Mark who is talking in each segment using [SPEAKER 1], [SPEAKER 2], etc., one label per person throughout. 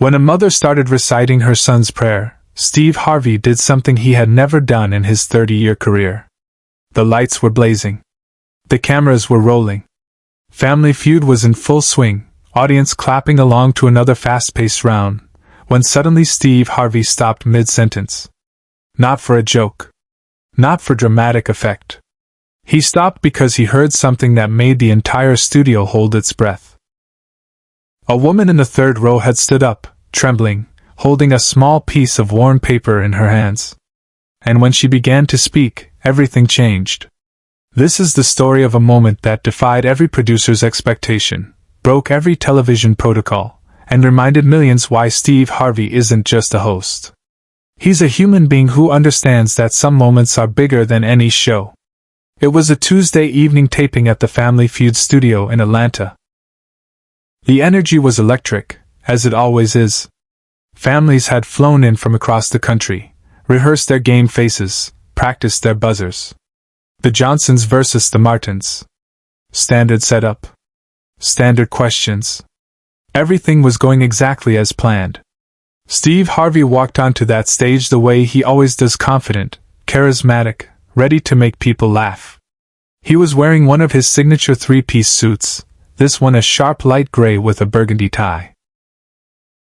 [SPEAKER 1] When a mother started reciting her son's prayer, Steve Harvey did something he had never done in his 30-year career. The lights were blazing. The cameras were rolling. Family Feud was in full swing, audience clapping along to another fast-paced round, when suddenly Steve Harvey stopped mid-sentence. Not for a joke. Not for dramatic effect. He stopped because he heard something that made the entire studio hold its breath. A woman in the third row had stood up, trembling, holding a small piece of worn paper in her hands. And when she began to speak, everything changed. This is the story of a moment that defied every producer's expectation, broke every television protocol, and reminded millions why Steve Harvey isn't just a host. He's a human being who understands that some moments are bigger than any show. It was a Tuesday evening taping at the Family Feud studio in Atlanta. The energy was electric, as it always is. Families had flown in from across the country, rehearsed their game faces, practiced their buzzers. The Johnsons versus the Martins. Standard setup. Standard questions. Everything was going exactly as planned. Steve Harvey walked onto that stage the way he always does, confident, charismatic, ready to make people laugh. He was wearing one of his signature three-piece suits, this one a sharp light gray with a burgundy tie.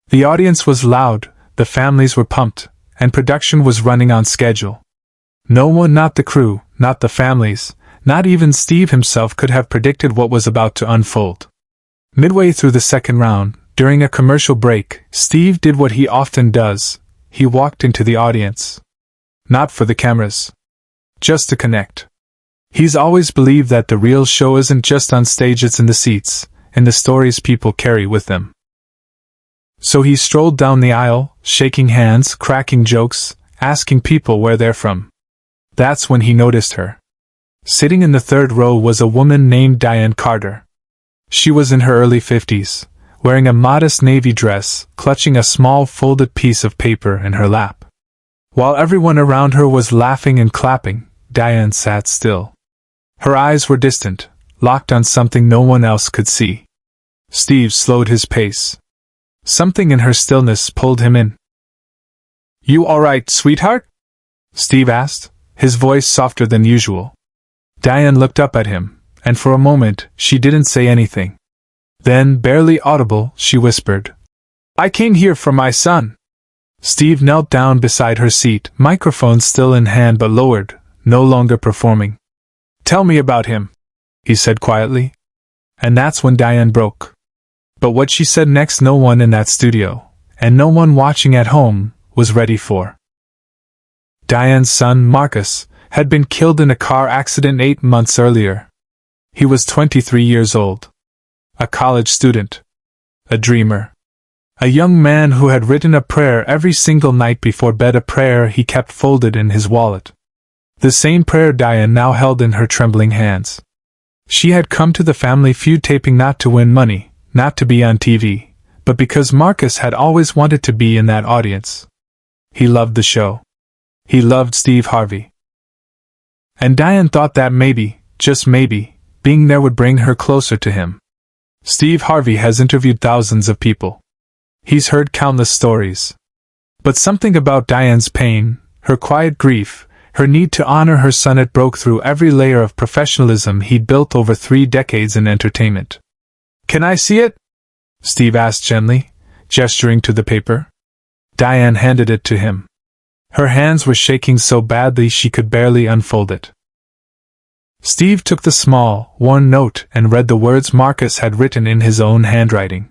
[SPEAKER 1] The audience was loud, the families were pumped, and production was running on schedule. No one, not the crew, not the families, not even Steve himself, could have predicted what was about to unfold. Midway through the second round, during a commercial break, Steve did what he often does. He walked into the audience. Not for the cameras. Just to connect. He's always believed that the real show isn't just on stage, it's in the seats, in the stories people carry with them. So he strolled down the aisle, shaking hands, cracking jokes, asking people where they're from. That's when he noticed her. Sitting in the third row was a woman named Diane Carter. She was in her early 50s, wearing a modest navy dress, clutching a small folded piece of paper in her lap. While everyone around her was laughing and clapping, Diane sat still. Her eyes were distant, locked on something no one else could see. Steve slowed his pace. Something in her stillness pulled him in. "You all right, sweetheart?" Steve asked, his voice softer than usual. Diane looked up at him, and for a moment, she didn't say anything. Then, barely audible, she whispered, "I came here for my son." Steve knelt down beside her seat, microphone still in hand but lowered, no longer performing. "Tell me about him," he said quietly. And that's when Diane broke. But what she said next, no one in that studio, and no one watching at home, was ready for. Diane's son, Marcus, had been killed in a car accident 8 months earlier. He was 23 years old. A college student. A dreamer. A young man who had written a prayer every single night before bed, a prayer he kept folded in his wallet. The same prayer Diane now held in her trembling hands. She had come to the Family Feud taping not to win money, not to be on TV, but because Marcus had always wanted to be in that audience. He loved the show. He loved Steve Harvey. And Diane thought that maybe, just maybe, being there would bring her closer to him. Steve Harvey has interviewed thousands of people. He's heard countless stories. But something about Diane's pain, her quiet grief, her need to honor her son, it broke through every layer of professionalism he'd built over 3 decades in entertainment. "Can I see it?" Steve asked gently, gesturing to the paper. Diane handed it to him. Her hands were shaking so badly she could barely unfold it. Steve took the small, worn note and read the words Marcus had written in his own handwriting.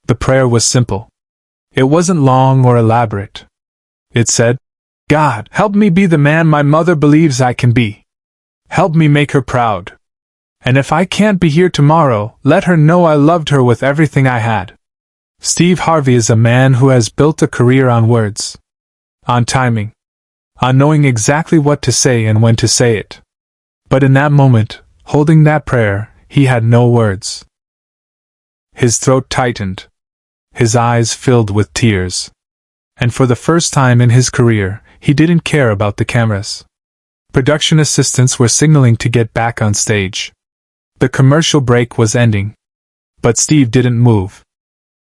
[SPEAKER 1] The prayer was simple. It wasn't long or elaborate. It said, "God, help me be the man my mother believes I can be. Help me make her proud. And if I can't be here tomorrow, let her know I loved her with everything I had." Steve Harvey is a man who has built a career on words. On timing. On knowing exactly what to say and when to say it. But in that moment, holding that prayer, he had no words. His throat tightened. His eyes filled with tears. And for the first time in his career, he didn't care about the cameras. Production assistants were signaling to get back on stage. The commercial break was ending. But Steve didn't move.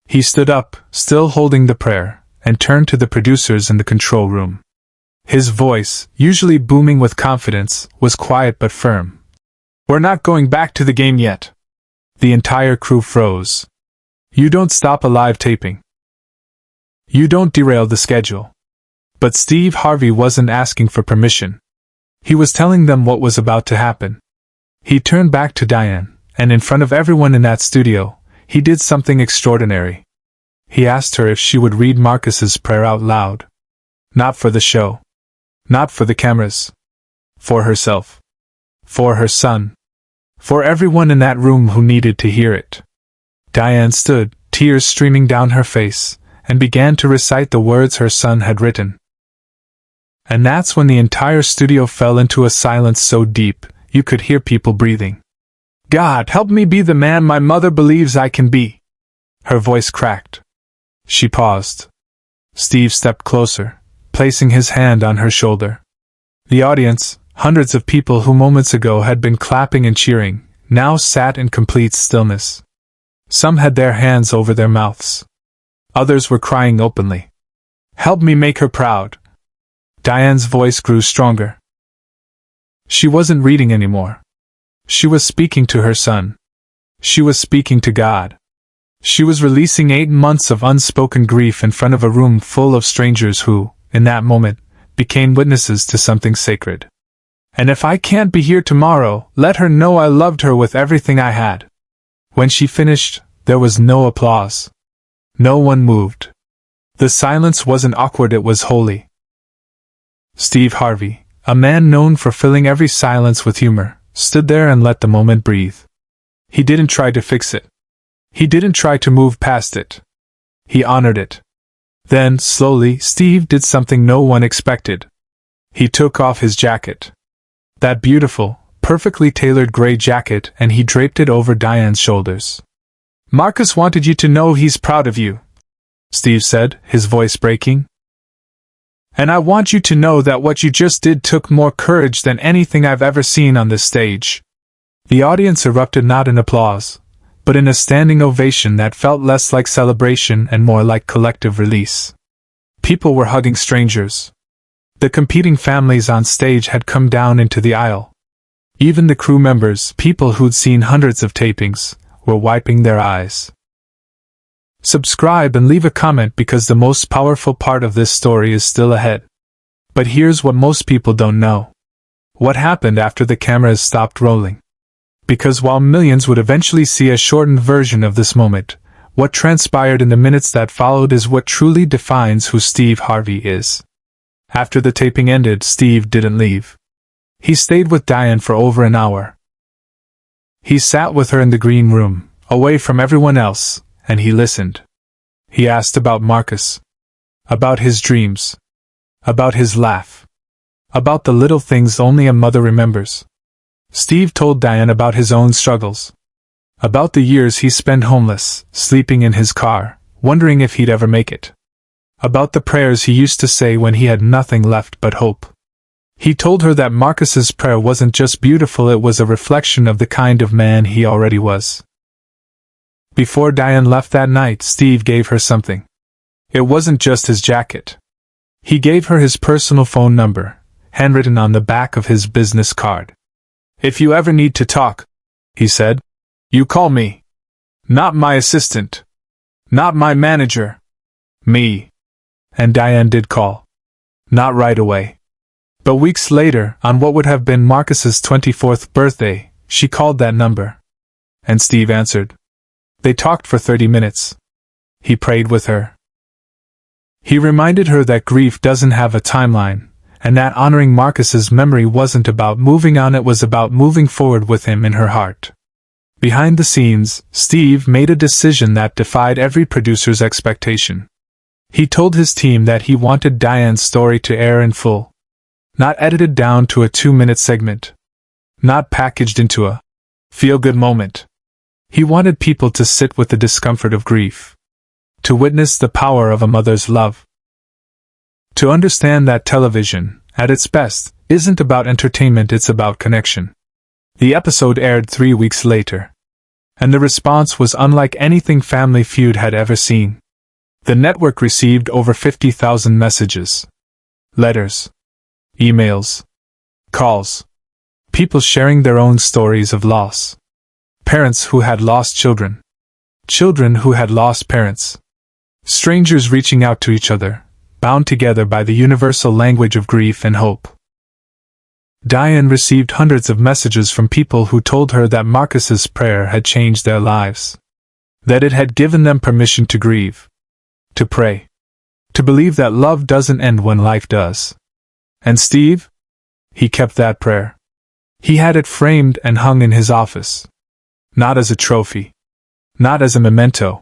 [SPEAKER 1] He stood up, still holding the prayer, and turned to the producers in the control room. His voice, usually booming with confidence, was quiet but firm. "We're not going back to the game yet." The entire crew froze. "You don't stop a live taping. You don't derail the schedule." But Steve Harvey wasn't asking for permission. He was telling them what was about to happen. He turned back to Diane, and in front of everyone in that studio, he did something extraordinary. He asked her if she would read Marcus's prayer out loud. Not for the show. Not for the cameras. For herself. For her son. For everyone in that room who needed to hear it. Diane stood, tears streaming down her face, and began to recite the words her son had written. And that's when the entire studio fell into a silence so deep, you could hear people breathing. "God, help me be the man my mother believes I can be." Her voice cracked. She paused. Steve stepped closer, placing his hand on her shoulder. The audience, hundreds of people who moments ago had been clapping and cheering, now sat in complete stillness. Some had their hands over their mouths. Others were crying openly. "Help me make her proud." Diane's voice grew stronger. She wasn't reading anymore. She was speaking to her son. She was speaking to God. She was releasing 8 months of unspoken grief in front of a room full of strangers who, in that moment, became witnesses to something sacred. "And if I can't be here tomorrow, let her know I loved her with everything I had." When she finished, there was no applause. No one moved. The silence wasn't awkward, it was holy. Steve Harvey, a man known for filling every silence with humor, stood there and let the moment breathe. He didn't try to fix it. He didn't try to move past it. He honored it. Then, slowly, Steve did something no one expected. He took off his jacket. That beautiful, perfectly tailored gray jacket, and he draped it over Diane's shoulders. "Marcus wanted you to know he's proud of you," Steve said, his voice breaking. "And I want you to know that what you just did took more courage than anything I've ever seen on this stage." The audience erupted not in applause, but in a standing ovation that felt less like celebration and more like collective release. People were hugging strangers. The competing families on stage had come down into the aisle. Even the crew members, people who'd seen hundreds of tapings, were wiping their eyes. Subscribe and leave a comment because the most powerful part of this story is still ahead. But here's what most people don't know. What happened after the cameras stopped rolling? Because while millions would eventually see a shortened version of this moment, what transpired in the minutes that followed is what truly defines who Steve Harvey is. After the taping ended, Steve didn't leave. He stayed with Diane for over an hour. He sat with her in the green room, away from everyone else, and he listened. He asked about Marcus. About his dreams. About his laugh. About the little things only a mother remembers. Steve told Diane about his own struggles. About the years he spent homeless, sleeping in his car, wondering if he'd ever make it. About the prayers he used to say when he had nothing left but hope. He told her that Marcus's prayer wasn't just beautiful, it was a reflection of the kind of man he already was. Before Diane left that night, Steve gave her something. It wasn't just his jacket. He gave her his personal phone number, handwritten on the back of his business card. "If you ever need to talk," he said, "you call me. Not my assistant. Not my manager. Me." And Diane did call. Not right away. But weeks later, on what would have been Marcus's 24th birthday, she called that number. And Steve answered. They talked for 30 minutes. He prayed with her. He reminded her that grief doesn't have a timeline, and that honoring Marcus's memory wasn't about moving on, it was about moving forward with him in her heart. Behind the scenes, Steve made a decision that defied every producer's expectation. He told his team that he wanted Diane's story to air in full. Not edited down to a 2-minute segment. Not packaged into a feel-good moment. He wanted people to sit with the discomfort of grief. To witness the power of a mother's love. To understand that television, at its best, isn't about entertainment, it's about connection. The episode aired 3 weeks later. And the response was unlike anything Family Feud had ever seen. The network received over 50,000 messages, letters, emails, calls, people sharing their own stories of loss, parents who had lost children, children who had lost parents, strangers reaching out to each other, bound together by the universal language of grief and hope. Diane received hundreds of messages from people who told her that Marcus's prayer had changed their lives, that it had given them permission to grieve, to pray, to believe that love doesn't end when life does. And Steve? He kept that prayer. He had it framed and hung in his office. Not as a trophy, not as a memento,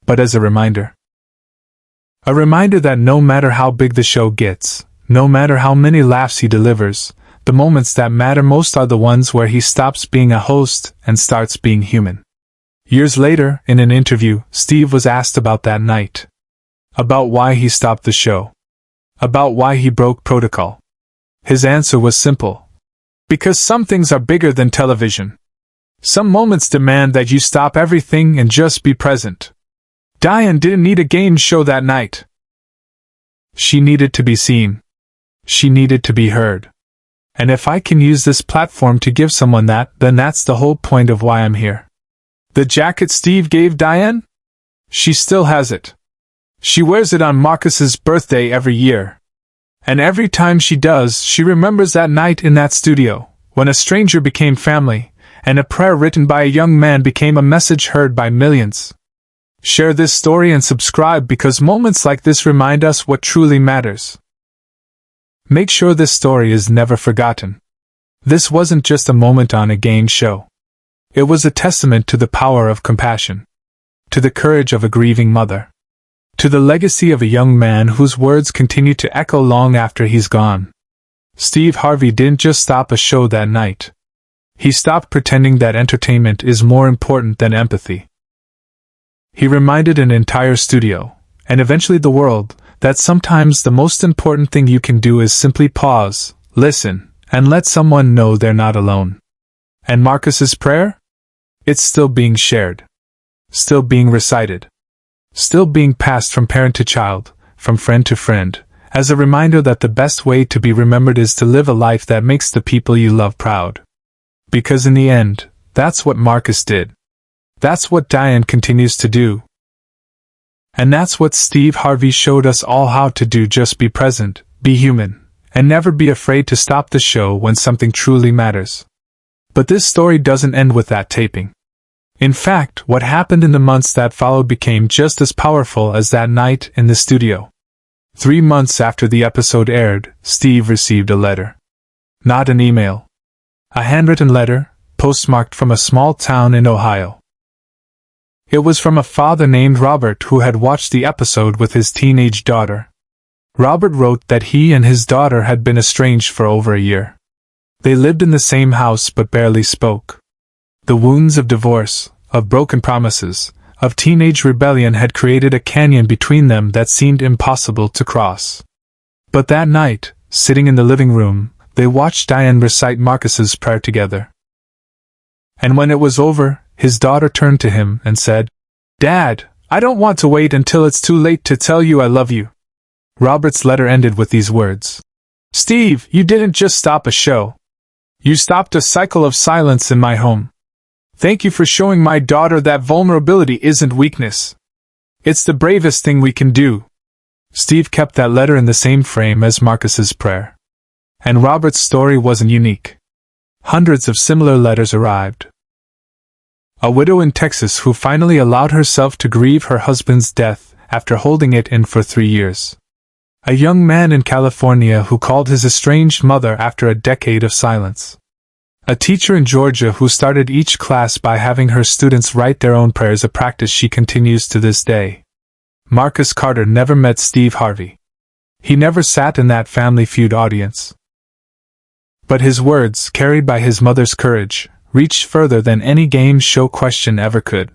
[SPEAKER 1] but as a reminder. A reminder that no matter how big the show gets, no matter how many laughs he delivers, the moments that matter most are the ones where he stops being a host and starts being human. Years later, in an interview, Steve was asked about that night. About why he stopped the show. About why he broke protocol. His answer was simple. Because some things are bigger than television. Some moments demand that you stop everything and just be present. Diane didn't need a game show that night. She needed to be seen. She needed to be heard. And if I can use this platform to give someone that, then that's the whole point of why I'm here. The jacket Steve gave Diane? She still has it. She wears it on Marcus's birthday every year. And every time she does, she remembers that night in that studio, when a stranger became family, and a prayer written by a young man became a message heard by millions. Share this story and subscribe because moments like this remind us what truly matters. Make sure this story is never forgotten. This wasn't just a moment on a game show. It was a testament to the power of compassion, to the courage of a grieving mother, to the legacy of a young man whose words continue to echo long after he's gone. Steve Harvey didn't just stop a show that night. He stopped pretending that entertainment is more important than empathy. He reminded an entire studio, and eventually the world, that sometimes the most important thing you can do is simply pause, listen, and let someone know they're not alone. And Marcus's prayer? It's still being shared. Still being recited. Still being passed from parent to child, from friend to friend, as a reminder that the best way to be remembered is to live a life that makes the people you love proud. Because in the end, that's what Marcus did. That's what Diane continues to do. And that's what Steve Harvey showed us all how to do: just be present, be human, and never be afraid to stop the show when something truly matters. But this story doesn't end with that taping. In fact, what happened in the months that followed became just as powerful as that night in the studio. 3 months after the episode aired, Steve received a letter. Not an email. A handwritten letter, postmarked from a small town in Ohio. It was from a father named Robert who had watched the episode with his teenage daughter. Robert wrote that he and his daughter had been estranged for over a year. They lived in the same house but barely spoke. The wounds of divorce, of broken promises, of teenage rebellion had created a canyon between them that seemed impossible to cross. But that night, sitting in the living room, they watched Diane recite Marcus's prayer together. And when it was over, his daughter turned to him and said, "Dad, I don't want to wait until it's too late to tell you I love you." Robert's letter ended with these words. "Steve, you didn't just stop a show. You stopped a cycle of silence in my home. Thank you for showing my daughter that vulnerability isn't weakness. It's the bravest thing we can do." Steve kept that letter in the same frame as Marcus's prayer. And Robert's story wasn't unique. Hundreds of similar letters arrived. A widow in Texas who finally allowed herself to grieve her husband's death after holding it in for 3 years. A young man in California who called his estranged mother after a decade of silence. A teacher in Georgia who started each class by having her students write their own prayers, a practice she continues to this day. Marcus Carter never met Steve Harvey. He never sat in that Family Feud audience. But his words, carried by his mother's courage, reached further than any game show question ever could.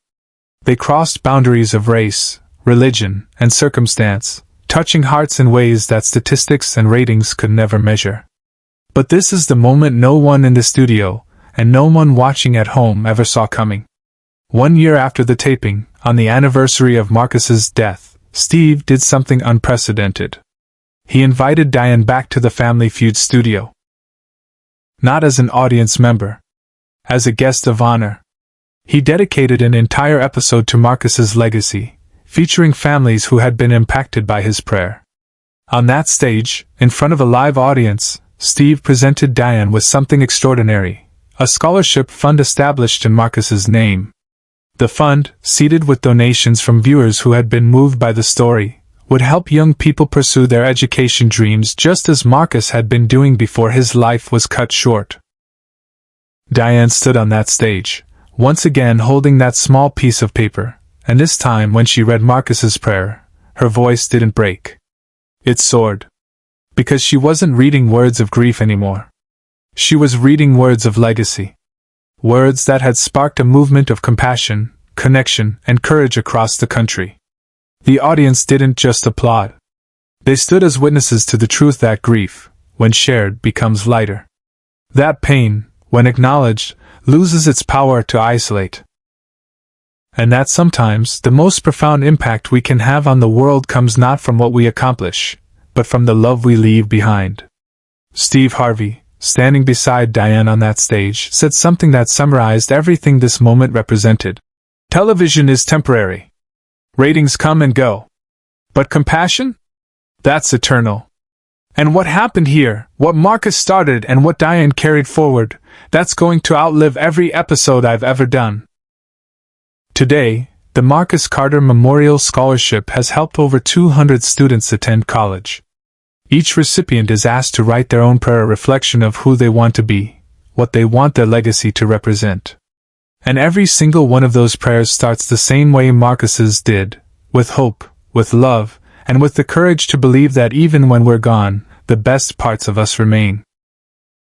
[SPEAKER 1] They crossed boundaries of race, religion, and circumstance, touching hearts in ways that statistics and ratings could never measure. But this is the moment no one in the studio, and no one watching at home ever saw coming. 1 year after the taping, on the anniversary of Marcus's death, Steve did something unprecedented. He invited Diane back to the Family Feud studio. Not as an audience member. As a guest of honor. He dedicated an entire episode to Marcus's legacy, featuring families who had been impacted by his prayer. On that stage, in front of a live audience, Steve presented Diane with something extraordinary, a scholarship fund established in Marcus's name. The fund, seeded with donations from viewers who had been moved by the story, would help young people pursue their education dreams just as Marcus had been doing before his life was cut short. Diane stood on that stage, once again holding that small piece of paper, and this time when she read Marcus's prayer, her voice didn't break. It soared. Because she wasn't reading words of grief anymore. She was reading words of legacy. Words that had sparked a movement of compassion, connection, and courage across the country. The audience didn't just applaud. They stood as witnesses to the truth that grief, when shared, becomes lighter. That pain, when acknowledged, loses its power to isolate. And that sometimes the most profound impact we can have on the world comes not from what we accomplish, but from the love we leave behind. Steve Harvey, standing beside Diane on that stage, said something that summarized everything this moment represented. Television is temporary. Ratings come and go. But compassion? That's eternal. And what happened here, what Marcus started and what Diane carried forward, that's going to outlive every episode I've ever done. Today, the Marcus Carter Memorial Scholarship has helped over 200 students attend college. Each recipient is asked to write their own prayer, a reflection of who they want to be, what they want their legacy to represent. And every single one of those prayers starts the same way Marcus's did, with hope, with love, and with the courage to believe that even when we're gone, the best parts of us remain.